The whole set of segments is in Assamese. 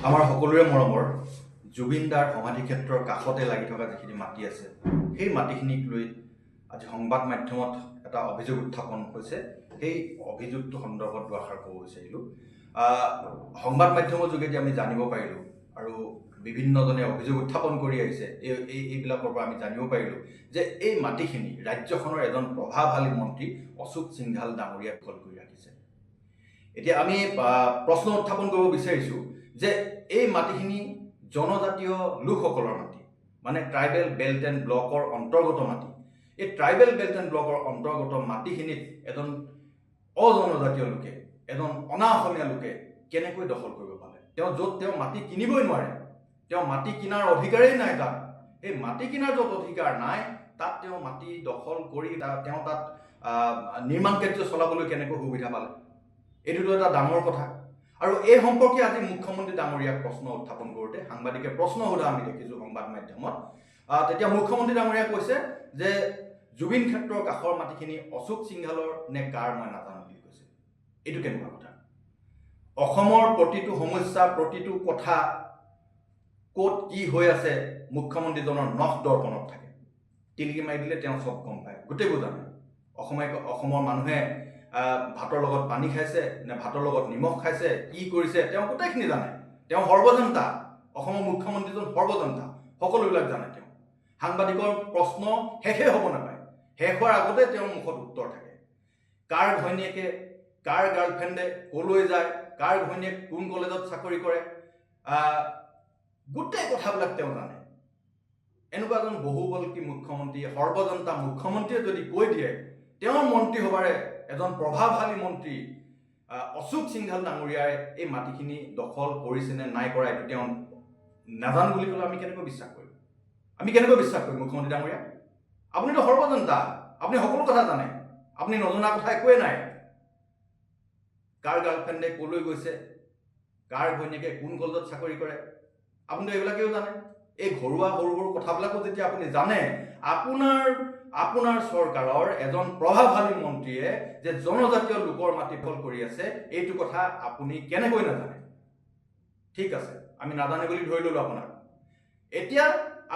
আমাৰ সকলোৰে মৰমৰ জুবিনদাৰ সমাধিক্ষেত্ৰৰ কাষতে লাগি থকা যিখিনি মাটি আছে সেই মাটিখিনিক লৈ আজি সংবাদ মাধ্যমত এটা অভিযোগ উত্থাপন হৈছে। সেই অভিযোগটো সন্দৰ্ভত দুআষাৰ ক'ব বিচাৰিলোঁ। সংবাদ মাধ্যমৰ যোগেদি আমি জানিব পাৰিলোঁ আৰু বিভিন্নজনে অভিযোগ উত্থাপন কৰি আহিছে। এইবিলাকৰ পৰা আমি জানিব পাৰিলোঁ যে এই মাটিখিনি ৰাজ্যখনৰ এজন প্ৰভাৱশালী মন্ত্ৰী অশোক সিংঘাল ডাঙৰীয়াই দখল কৰি ৰাখিছে। এতিয়া আমি প্ৰশ্ন উত্থাপন কৰিব বিচাৰিছোঁ যে এই মাটিখিনি জনজাতীয় লোকসকলৰ মাটি, মানে ট্ৰাইবেল বেল্ট এণ্ড ব্লকৰ অন্তৰ্গত মাটি। এই ট্ৰাইবেল বেল্ট এণ্ড ব্লকৰ অন্তৰ্গত মাটিখিনিত এজন অজনজাতীয় লোকে, এজন অনা অসমীয়া লোকে কেনেকৈ দখল কৰিব পাৰে? তেওঁ মাটি কিনিবই নোৱাৰে, তেওঁ মাটি কিনাৰ অধিকাৰেই নাই। তাত এই মাটি কিনাৰ য'ত অধিকাৰ নাই তাত তেওঁ মাটি দখল কৰি তেওঁ তাত নিৰ্মাণ কাৰ্য চলাবলৈ কেনেকৈ সুবিধা পালে? এইটোতো এটা ডাঙৰ কথা। আৰু এই সম্পৰ্কে আজি মুখ্যমন্ত্ৰী ডাঙৰীয়াক প্ৰশ্ন উত্থাপন কৰোঁতে সাংবাদিকে প্ৰশ্ন সোধা আমি দেখিছোঁ সংবাদ মাধ্যমত। তেতিয়া মুখ্যমন্ত্ৰী ডাঙৰীয়াই কৈছে যে জুবিন ক্ষেত্ৰৰ কাষৰ মাটিখিনি অশোক সিংঘালৰ নে কাৰ মই নাজানো বুলি কৈছে। এইটো কেনেকুৱা কথা? অসমৰ প্ৰতিটো সমস্যা, প্ৰতিটো কথা ক'ত কি হৈ আছে মুখ্যমন্ত্ৰীজনৰ নখ দৰ্পণত থাকে। টিলিকি মাৰি দিলে তেওঁ চব গম পায়, গোটেইবোৰ জানে। অসমৰ মানুহে ভাতৰ লগত পানী খাইছে নে ভাতৰ লগত নিমখ খাইছে, কি কৰিছে তেওঁ গোটেইখিনি জানে। তেওঁ সৰ্বজনতা, অসমৰ মুখ্যমন্ত্ৰীজন সৰ্বজনতা, সকলোবিলাক জানে তেওঁ। সাংবাদিকৰ প্ৰশ্ন শেষেই হ'ব নাপায়, শেষ হোৱাৰ আগতে তেওঁৰ মুখত উত্তৰ থাকে। কাৰ ঘৈণীয়েকে, কাৰ গাৰ্লফ্ৰেণ্ডে ক'লৈ যায়, কাৰ ঘৈণীয়েক কোন কলেজত চাকৰি কৰে, গোটেই কথাবিলাক তেওঁ জানে। এনেকুৱা এজন বহুবল্কী মুখ্যমন্ত্ৰী, সৰ্বজনতা মুখ্যমন্ত্ৰীয়ে যদি কৈ দিয়ে তেওঁৰ মন্ত্ৰীসভাৰে এজন প্ৰভাৱশালী মন্ত্ৰী অশোক সিংঘাল ডাঙৰীয়াই এই মাটিখিনি দখল কৰিছে নে নাই কৰা এইটো তেওঁ নাজানো বুলি ক'লে আমি কেনেকৈ বিশ্বাস কৰিম? আমি কেনেকৈ বিশ্বাস কৰিম মুখ্যমন্ত্ৰী ডাঙৰীয়া? আপুনিতো সৰ্বজনতা, আপুনি সকলো কথা জানে, আপুনি নজনা কথা একোৱেই নাই। কাৰ গাৰ্লফ্ৰেণ্ডে ক'লৈ গৈছে, কাৰ ঘৈণীয়েকে কোন কলেজত চাকৰি কৰে, আপুনিতো এইবিলাকেও জানে। এই ঘৰুৱা সৰু সৰু কথাবিলাকো যেতিয়া আপুনি জানে, আপোনাৰ চৰকাৰৰ এজন প্ৰভাৱশালী মন্ত্ৰীয়ে যে জনজাতীয় লোকৰ মাটি দখল কৰি আছে এইটো কথা আপুনি কেনেকৈ নাজানে? ঠিক আছে, আমি নাজানে বুলি ধৰি ল'লোঁ আপোনাক। এতিয়া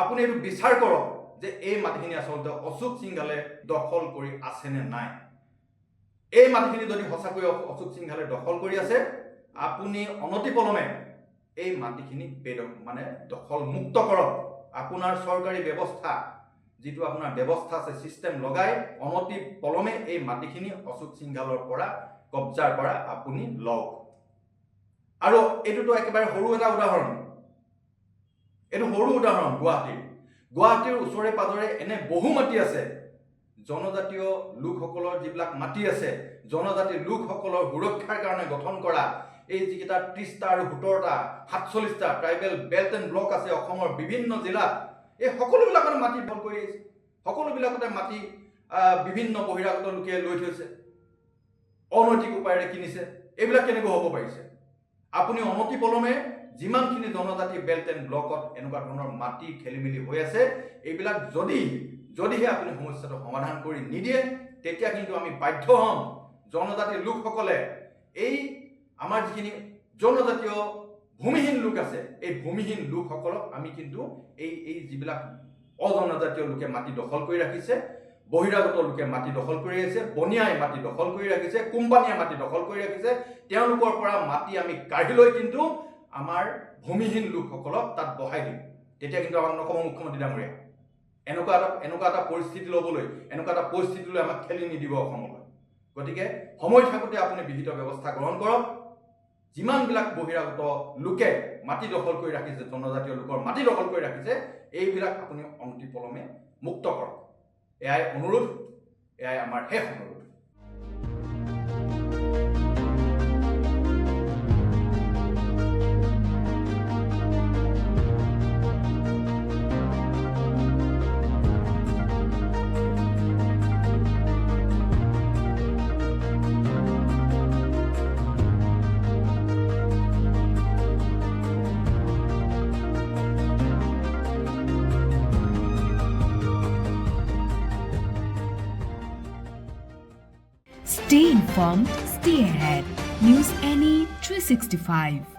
আপুনি এইটো বিচাৰ কৰক যে এই মাটিখিনি আচলতে অশোক সিংঘালে দখল কৰি আছে নে নাই। এই মাটিখিনি যদি সঁচাকৈ অশোক সিংঘালে দখল কৰি আছে, আপুনি অনতিপলমে এই মাটিখিনি দখল মুক্ত কৰক। আপোনাৰ চৰকাৰী ব্যৱস্থা, যিটো আপোনাৰ ব্যৱস্থা আছে, চিষ্টেম লগাই অনতিপলমে এই মাটিখিনি অশোক সিংঘালৰ পৰা কব্জাৰ পৰা আপুনি লওক। আৰু এইটোতো একেবাৰে সৰু এটা উদাহৰণ, এইটো সৰু উদাহৰণ। গুৱাহাটীৰ ওচৰে পাজৰে এনে বহু মাটি আছে, জনজাতীয় লোকসকলৰ যিবিলাক মাটি আছে, জনজাতি লোকসকলৰ সুৰক্ষাৰ কাৰণে গঠন কৰা এই যিকেইটা 30টা আৰু 17টা 47টা ট্ৰাইবেল বেল্ট এণ্ড ব্লক আছে অসমৰ বিভিন্ন জিলাত, এই সকলোবিলাকতে মাটি দখল কৰি আহিছে। সকলোবিলাকতে মাটি বিভিন্ন বহিৰাগত লোকে লৈ থৈছে, অনৈতিক উপায়েৰে কিনিছে। এইবিলাক কেনেকৈ হ'ব পাৰিছে? আপুনি অনতিপলমে যিমানখিনি জনজাতি বেল্ট এণ্ড ব্লকত এনেকুৱা ধৰণৰ মাটি খেলি মেলি হৈ আছে, এইবিলাক যদিহে আপুনি সমস্যাটো সমাধান কৰি নিদিয়ে, তেতিয়া কিন্তু আমি বাধ্য হ'ম জনজাতি লোকসকলে, এই আমাৰ যিখিনি জনজাতীয় ভূমিহীন লোক আছে, এই ভূমিহীন লোকসকলক আমি কিন্তু এই যিবিলাক অজনজাতীয় লোকে মাটি দখল কৰি ৰাখিছে, বহিৰাগত লোকে মাটি দখল কৰি আহিছে, বনিয়াই মাটি দখল কৰি ৰাখিছে, কোম্পানীয়ে মাটি দখল কৰি ৰাখিছে, তেওঁলোকৰ পৰা মাটি আমি কাঢ়ি লৈ কিন্তু আমাৰ ভূমিহীন লোকসকলক তাত বহাই দিম। তেতিয়া কিন্তু আমাক নক'ব মুখ্যমন্ত্ৰী ডাঙৰীয়া, এনেকুৱা এটা পৰিস্থিতি ল'বলৈ, এনেকুৱা এটা পৰিস্থিতিলৈ আমাক ঠেলি নিদিব অসমলৈ। গতিকে সময় থাকোঁতে আপুনি বিহিত ব্যৱস্থা গ্ৰহণ কৰক। যিমানবিলাক বহিৰাগত লোকে মাটি দখল কৰি ৰাখিছে, জনজাতীয় লোকৰ মাটি দখল কৰি ৰাখিছে, এইবিলাক আপুনি অনতিপলমে মুক্ত কৰক। এয়াই অনুৰোধ, এয়াই আমাৰ শেষ অনুৰোধ। Stay informed, stay ahead. News NE 365.